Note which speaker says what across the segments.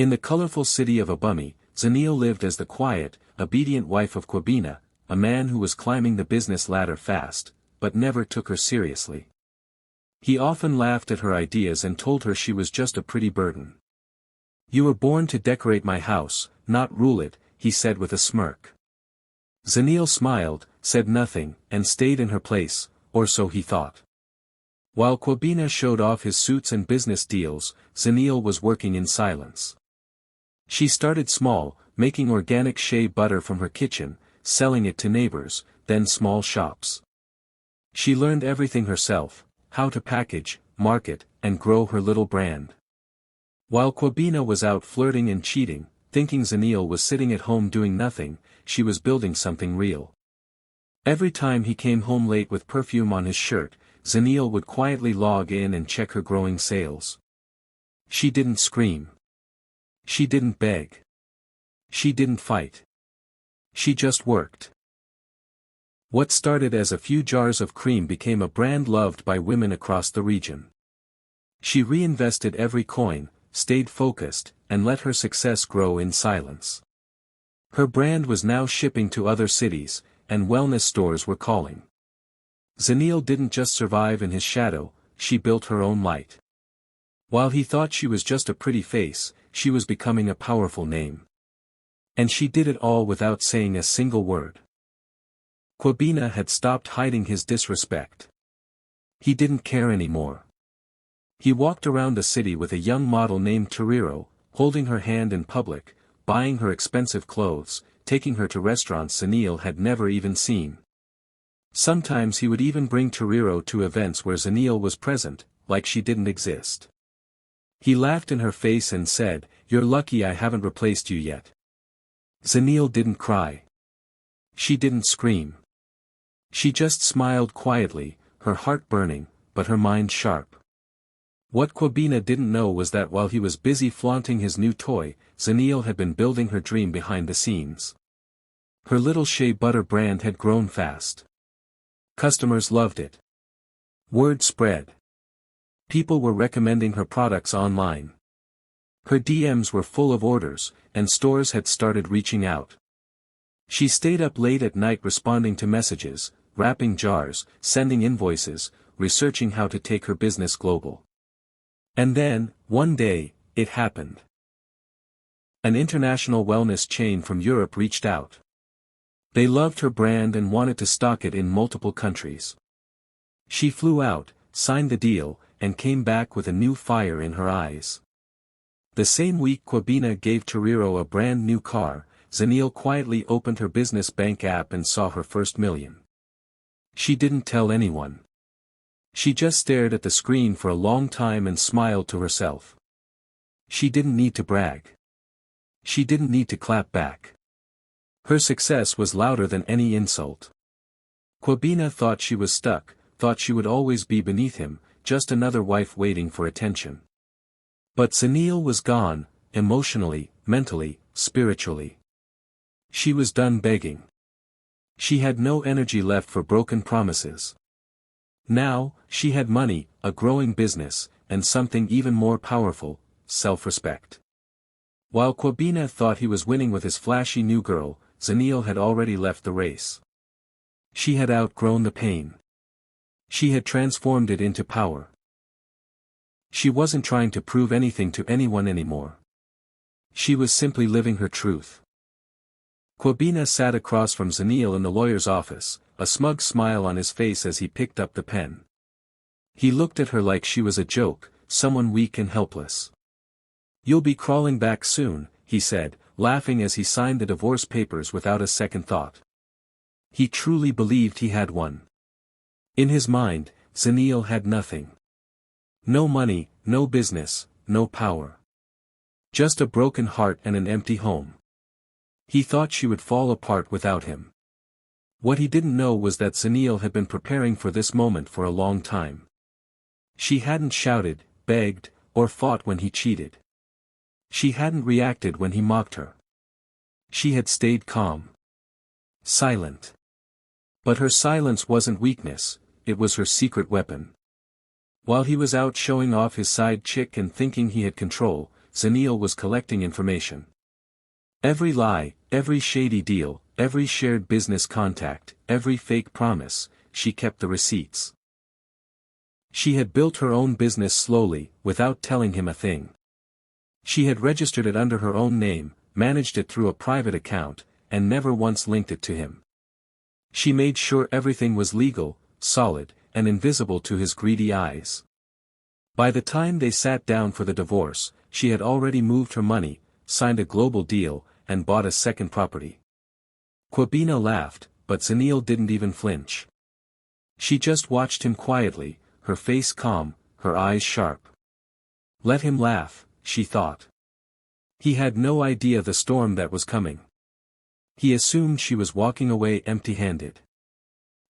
Speaker 1: In the colorful city of Abumi, Zanil lived as the quiet, obedient wife of Kwabena, a man who was climbing the business ladder fast, but never took her seriously. He often laughed at her ideas and told her she was just a pretty burden. "You were born to decorate my house, not rule it," he said with a smirk. Zanil smiled, said nothing, and stayed in her place, or so he thought. While Kwabena showed off his suits and business deals, Zanil was working in silence. She started small, making organic shea butter from her kitchen, selling it to neighbors, then small shops. She learned everything herself, how to package, market, and grow her little brand. While Kwabena was out flirting and cheating, thinking Zanil was sitting at home doing nothing, she was building something real. Every time he came home late with perfume on his shirt, Zanil would quietly log in and check her growing sales. She didn't scream. She didn't beg. She didn't fight. She just worked. What started as a few jars of cream became a brand loved by women across the region. She reinvested every coin, stayed focused, and let her success grow in silence. Her brand was now shipping to other cities, and wellness stores were calling. Zanil didn't just survive in his shadow, she built her own light. While he thought she was just a pretty face, she was becoming a powerful name. And she did it all without saying a single word. Kwabena had stopped hiding his disrespect. He didn't care anymore. He walked around the city with a young model named Toriro, holding her hand in public, buying her expensive clothes, taking her to restaurants Zanil had never even seen. Sometimes he would even bring Toriro to events where Zanil was present, like she didn't exist. He laughed in her face and said, "You're lucky I haven't replaced you yet." Zanil didn't cry. She didn't scream. She just smiled quietly, her heart burning, but her mind sharp. What Kwabena didn't know was that while he was busy flaunting his new toy, Zanil had been building her dream behind the scenes. Her little shea butter brand had grown fast. Customers loved it. Word spread. People were recommending her products online. Her DMs were full of orders, and stores had started reaching out. She stayed up late at night responding to messages, wrapping jars, sending invoices, researching how to take her business global. And then, one day, it happened. An international wellness chain from Europe reached out. They loved her brand and wanted to stock it in multiple countries. She flew out, signed the deal, and came back with a new fire in her eyes. The same week Kwabena gave Toriro a brand new car, Zanil quietly opened her business bank app and saw her first million. She didn't tell anyone. She just stared at the screen for a long time and smiled to herself. She didn't need to brag. She didn't need to clap back. Her success was louder than any insult. Kwabena thought she was stuck, thought she would always be beneath him, just another wife waiting for attention. But Zanil was gone, emotionally, mentally, spiritually. She was done begging. She had no energy left for broken promises. Now, she had money, a growing business, and something even more powerful, self-respect. While Kwabena thought he was winning with his flashy new girl, Zanil had already left the race. She had outgrown the pain. She had transformed it into power. She wasn't trying to prove anything to anyone anymore. She was simply living her truth. Kwabena sat across from Zanil in the lawyer's office, a smug smile on his face as he picked up the pen. He looked at her like she was a joke, someone weak and helpless. "You'll be crawling back soon," he said, laughing as he signed the divorce papers without a second thought. He truly believed he had won. In his mind, Zanil had nothing. No money, no business, no power. Just a broken heart and an empty home. He thought she would fall apart without him. What he didn't know was that Zanil had been preparing for this moment for a long time. She hadn't shouted, begged, or fought when he cheated. She hadn't reacted when he mocked her. She had stayed calm. Silent. But her silence wasn't weakness, it was her secret weapon. While he was out showing off his side chick and thinking he had control, Zanil was collecting information. Every lie, every shady deal, every shared business contact, every fake promise, she kept the receipts. She had built her own business slowly, without telling him a thing. She had registered it under her own name, managed it through a private account, and never once linked it to him. She made sure everything was legal, solid, and invisible to his greedy eyes. By the time they sat down for the divorce, she had already moved her money, signed a global deal, and bought a second property. Kwabena laughed, but Zanil didn't even flinch. She just watched him quietly, her face calm, her eyes sharp. Let him laugh, she thought. He had no idea the storm that was coming. He assumed she was walking away empty-handed.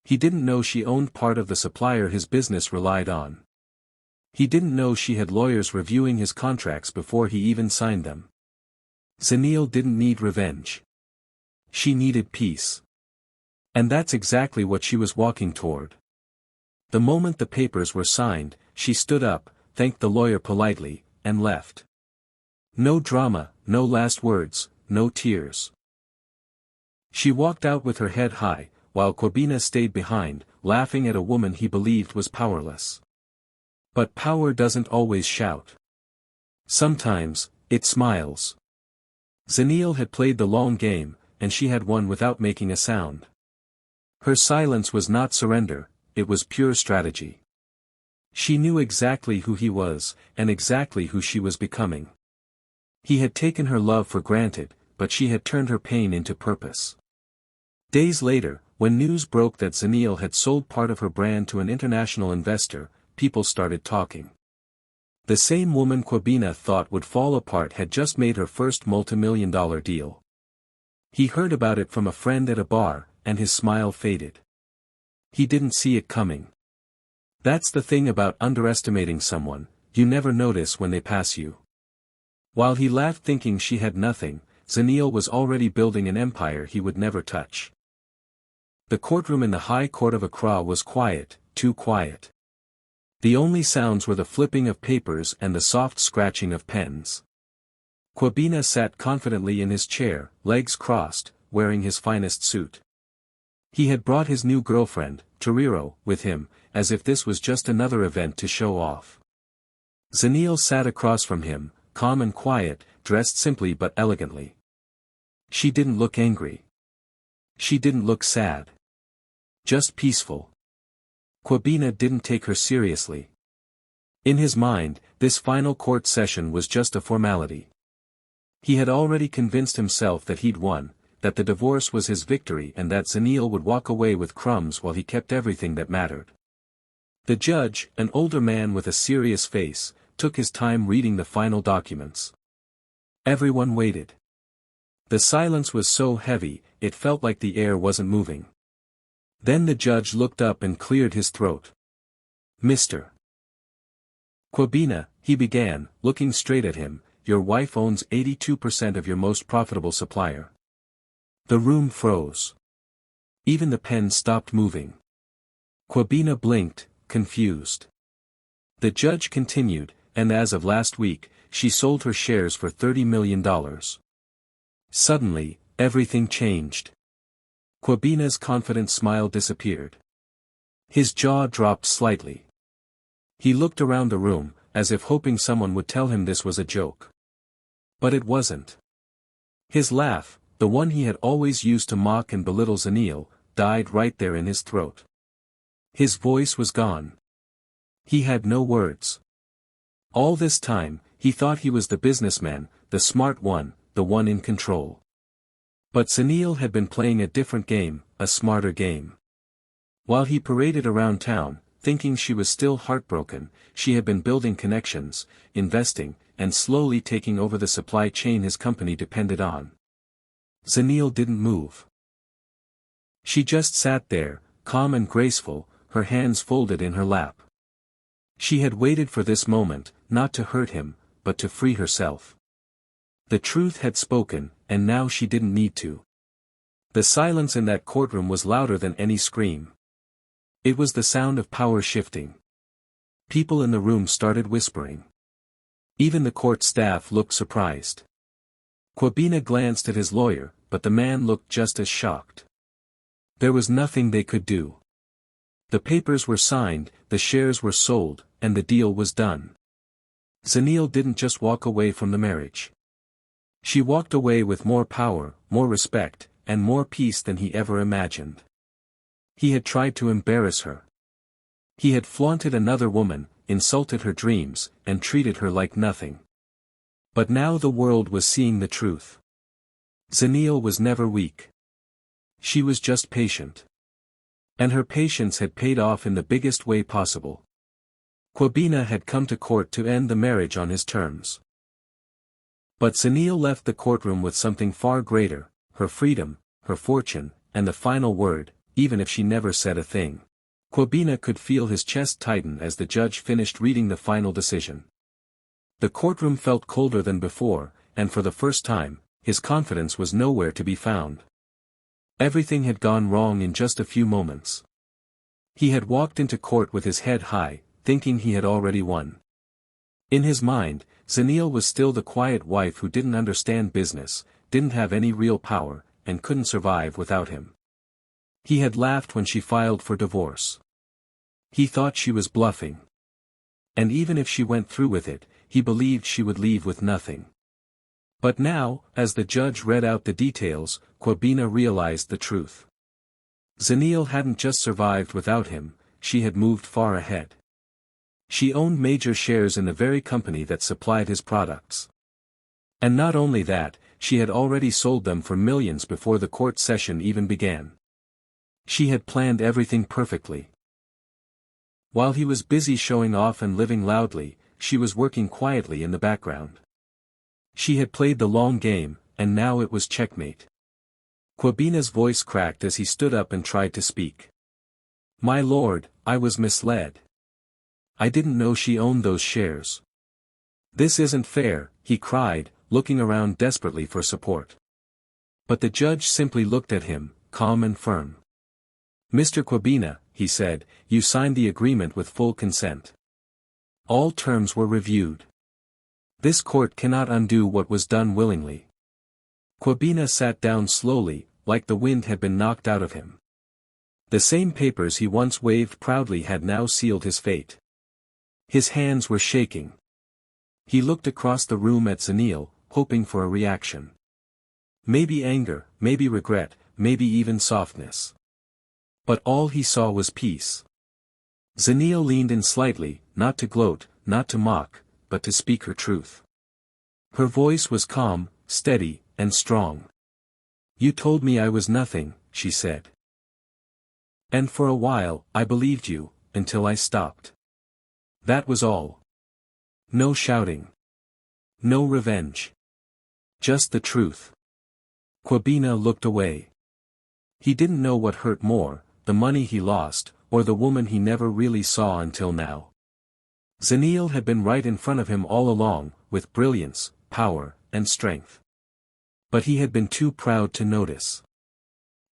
Speaker 1: He didn't know she owned part of the supplier his business relied on. He didn't know she had lawyers reviewing his contracts before he even signed them. Zanil didn't need revenge. She needed peace. And that's exactly what she was walking toward. The moment the papers were signed, she stood up, thanked the lawyer politely, and left. No drama, no last words, no tears. She walked out with her head high, while Kwabena stayed behind, laughing at a woman he believed was powerless. But power doesn't always shout. Sometimes, it smiles. Zanil had played the long game, and she had won without making a sound. Her silence was not surrender, it was pure strategy. She knew exactly who he was, and exactly who she was becoming. He had taken her love for granted, but she had turned her pain into purpose. Days later, when news broke that Zanil had sold part of her brand to an international investor, people started talking. The same woman Kwabena thought would fall apart had just made her first multi-million-dollar deal. He heard about it from a friend at a bar, and his smile faded. He didn't see it coming. That's the thing about underestimating someone, you never notice when they pass you. While he laughed thinking she had nothing, Zanil was already building an empire he would never touch. The courtroom in the High Court of Accra was quiet, too quiet. The only sounds were the flipping of papers and the soft scratching of pens. Kwabena sat confidently in his chair, legs crossed, wearing his finest suit. He had brought his new girlfriend, Toriro, with him, as if this was just another event to show off. Zanil sat across from him, calm and quiet, dressed simply but elegantly. She didn't look angry. She didn't look sad. Just peaceful. Kwabena didn't take her seriously. In his mind, this final court session was just a formality. He had already convinced himself that he'd won, that the divorce was his victory and that Zanil would walk away with crumbs while he kept everything that mattered. The judge, an older man with a serious face, took his time reading the final documents. Everyone waited. The silence was so heavy, it felt like the air wasn't moving. Then the judge looked up and cleared his throat. Mr. Kwabena, he began, looking straight at him, your wife owns 82% of your most profitable supplier. The room froze. Even the pen stopped moving. Kwabena blinked, confused. The judge continued, and as of last week, she sold her shares for $30 million. Suddenly, everything changed. Kwabena's confident smile disappeared. His jaw dropped slightly. He looked around the room, as if hoping someone would tell him this was a joke. But it wasn't. His laugh, the one he had always used to mock and belittle Zanil, died right there in his throat. His voice was gone. He had no words. All this time, he thought he was the businessman, the smart one, the one in control. But Zanil had been playing a different game, a smarter game. While he paraded around town, thinking she was still heartbroken, she had been building connections, investing, and slowly taking over the supply chain his company depended on. Zanil didn't move. She just sat there, calm and graceful, her hands folded in her lap. She had waited for this moment, not to hurt him, but to free herself. The truth had spoken, and now she didn't need to. The silence in that courtroom was louder than any scream. It was the sound of power shifting. People in the room started whispering. Even the court staff looked surprised. Quabina glanced at his lawyer, but the man looked just as shocked. There was nothing they could do. The papers were signed, the shares were sold, and the deal was done. Zenil didn't just walk away from the marriage. She walked away with more power, more respect, and more peace than he ever imagined. He had tried to embarrass her. He had flaunted another woman, insulted her dreams, and treated her like nothing. But now the world was seeing the truth. Zenil was never weak. She was just patient. And her patience had paid off in the biggest way possible. Quabina had come to court to end the marriage on his terms. But Zenil left the courtroom with something far greater, her freedom, her fortune, and the final word, even if she never said a thing. Quabina could feel his chest tighten as the judge finished reading the final decision. The courtroom felt colder than before, and for the first time, his confidence was nowhere to be found. Everything had gone wrong in just a few moments. He had walked into court with his head high, thinking he had already won. In his mind, Zenil was still the quiet wife who didn't understand business, didn't have any real power, and couldn't survive without him. He had laughed when she filed for divorce. He thought she was bluffing. And even if she went through with it, he believed she would leave with nothing. But now, as the judge read out the details, Quabina realized the truth. Zenil hadn't just survived without him, she had moved far ahead. She owned major shares in the very company that supplied his products. And not only that, she had already sold them for millions before the court session even began. She had planned everything perfectly. While he was busy showing off and living loudly, she was working quietly in the background. She had played the long game, and now it was checkmate. Quabina's voice cracked as he stood up and tried to speak. "My lord, I was misled. I didn't know she owned those shares. This isn't fair," he cried, looking around desperately for support. But the judge simply looked at him, calm and firm. "Mr. Quabina," he said, "you signed the agreement with full consent. All terms were reviewed. This court cannot undo what was done willingly." Quabina sat down slowly, like the wind had been knocked out of him. The same papers he once waved proudly had now sealed his fate. His hands were shaking. He looked across the room at Zenil, hoping for a reaction. Maybe anger, maybe regret, maybe even softness. But all he saw was peace. Zenil leaned in slightly, not to gloat, not to mock, but to speak her truth. Her voice was calm, steady, and strong. "You told me I was nothing," she said. "And for a while, I believed you, until I stopped. That was all. No shouting. No revenge. Just the truth." Quabina looked away. He didn't know what hurt more, the money he lost, or the woman he never really saw until now. Zenil had been right in front of him all along, with brilliance, power, and strength. But he had been too proud to notice.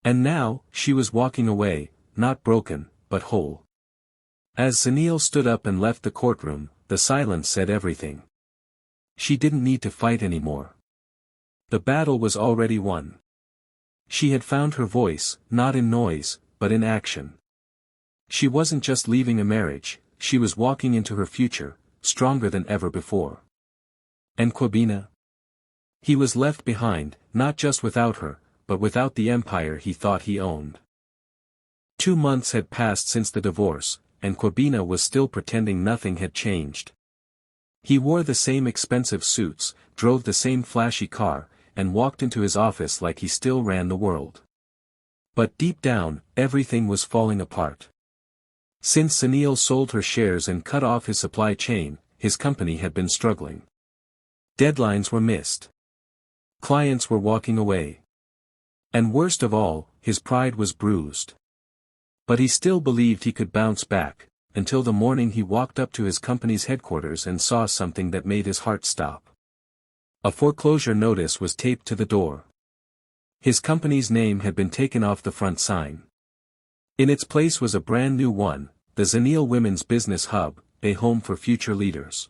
Speaker 1: And now, she was walking away, not broken, but whole. As Zenil stood up and left the courtroom, the silence said everything. She didn't need to fight anymore. The battle was already won. She had found her voice, not in noise, but in action. She wasn't just leaving a marriage, she was walking into her future, stronger than ever before. And Quabina? He was left behind, not just without her, but without the empire he thought he owned. 2 months had passed since the divorce, and Quabina was still pretending nothing had changed. He wore the same expensive suits, drove the same flashy car, and walked into his office like he still ran the world. But deep down, everything was falling apart. Since Zenil sold her shares and cut off his supply chain, his company had been struggling. Deadlines were missed. Clients were walking away. And worst of all, his pride was bruised. But he still believed he could bounce back, until the morning he walked up to his company's headquarters and saw something that made his heart stop. A foreclosure notice was taped to the door. His company's name had been taken off the front sign. In its place was a brand new one, the Zenil Women's Business Hub, a home for future leaders.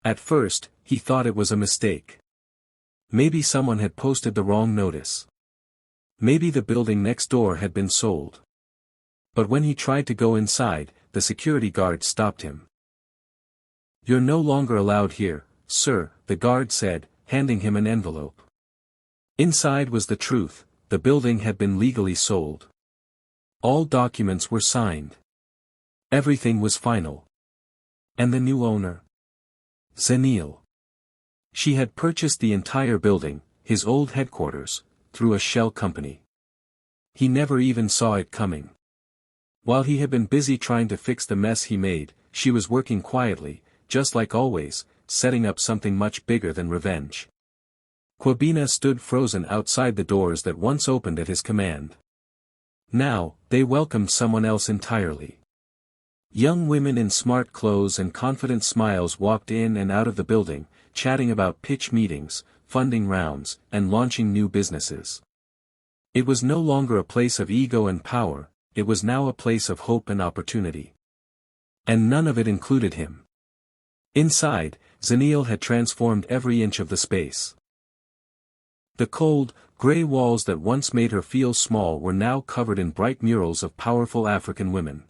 Speaker 1: At first, he thought it was a mistake. Maybe someone had posted the wrong notice. Maybe the building next door had been sold. But when he tried to go inside, the security guard stopped him. "You're no longer allowed here, sir," the guard said, handing him an envelope. Inside was the truth: the building had been legally sold. All documents were signed. Everything was final. And the new owner? Zenil. She had purchased the entire building, his old headquarters, through a shell company. He never even saw it coming. While he had been busy trying to fix the mess he made, she was working quietly, just like always, setting up something much bigger than revenge. Kwabena stood frozen outside the doors that once opened at his command. Now, they welcomed someone else entirely. Young women in smart clothes and confident smiles walked in and out of the building, chatting about pitch meetings, funding rounds, and launching new businesses. It was no longer a place of ego and power, it was now a place of hope and opportunity. And none of it included him. Inside, Zenil had transformed every inch of the space. The cold, gray walls that once made her feel small were now covered in bright murals of powerful African women.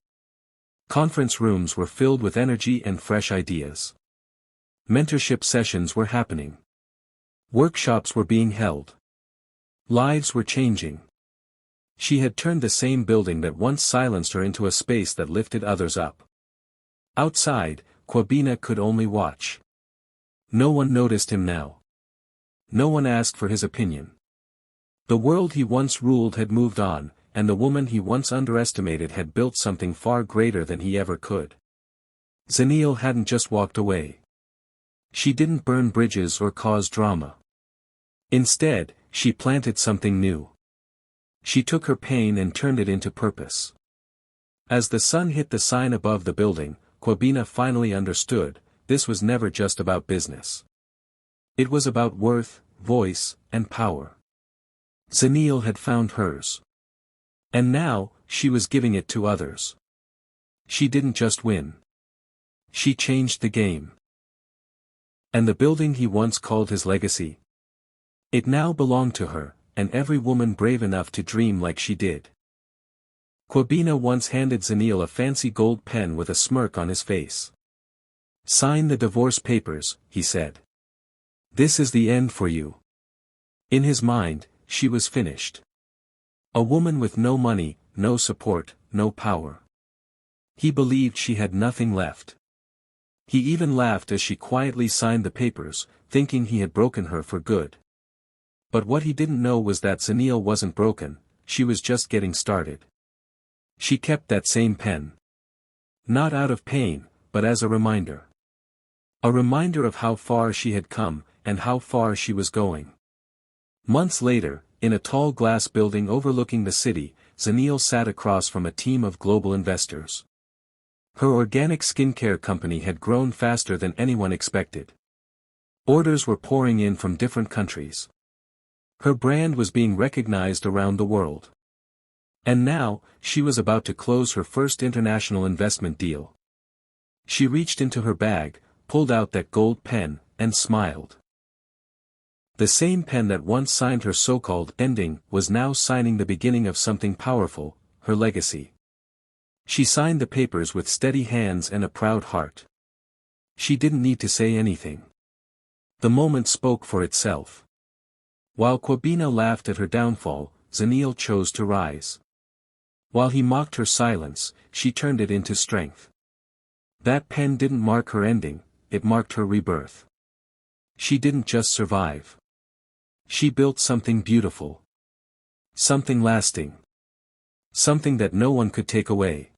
Speaker 1: Conference rooms were filled with energy and fresh ideas. Mentorship sessions were happening. Workshops were being held. Lives were changing. She had turned the same building that once silenced her into a space that lifted others up. Outside, Kwabena could only watch. No one noticed him now. No one asked for his opinion. The world he once ruled had moved on, and the woman he once underestimated had built something far greater than he ever could. Zenil hadn't just walked away. She didn't burn bridges or cause drama. Instead, she planted something new. She took her pain and turned it into purpose. As the sun hit the sign above the building, Kwabena finally understood, this was never just about business. It was about worth, voice, and power. Zenil had found hers. And now, she was giving it to others. She didn't just win. She changed the game. And the building he once called his legacy? It now belonged to her, and every woman brave enough to dream like she did. Kwabena once handed Zenil a fancy gold pen with a smirk on his face. "Sign the divorce papers," he said. "This is the end for you." In his mind, she was finished. A woman with no money, no support, no power. He believed she had nothing left. He even laughed as she quietly signed the papers, thinking he had broken her for good. But what he didn't know was that Zenil wasn't broken, she was just getting started. She kept that same pen. Not out of pain, but as a reminder. A reminder of how far she had come, and how far she was going. Months later, in a tall glass building overlooking the city, Zenil sat across from a team of global investors. Her organic skincare company had grown faster than anyone expected. Orders were pouring in from different countries. Her brand was being recognized around the world. And now, she was about to close her first international investment deal. She reached into her bag, pulled out that gold pen, and smiled. The same pen that once signed her so-called ending was now signing the beginning of something powerful, her legacy. She signed the papers with steady hands and a proud heart. She didn't need to say anything. The moment spoke for itself. While Kwabena laughed at her downfall, Zenil chose to rise. While he mocked her silence, she turned it into strength. That pen didn't mark her ending, it marked her rebirth. She didn't just survive. She built something beautiful. Something lasting. Something that no one could take away.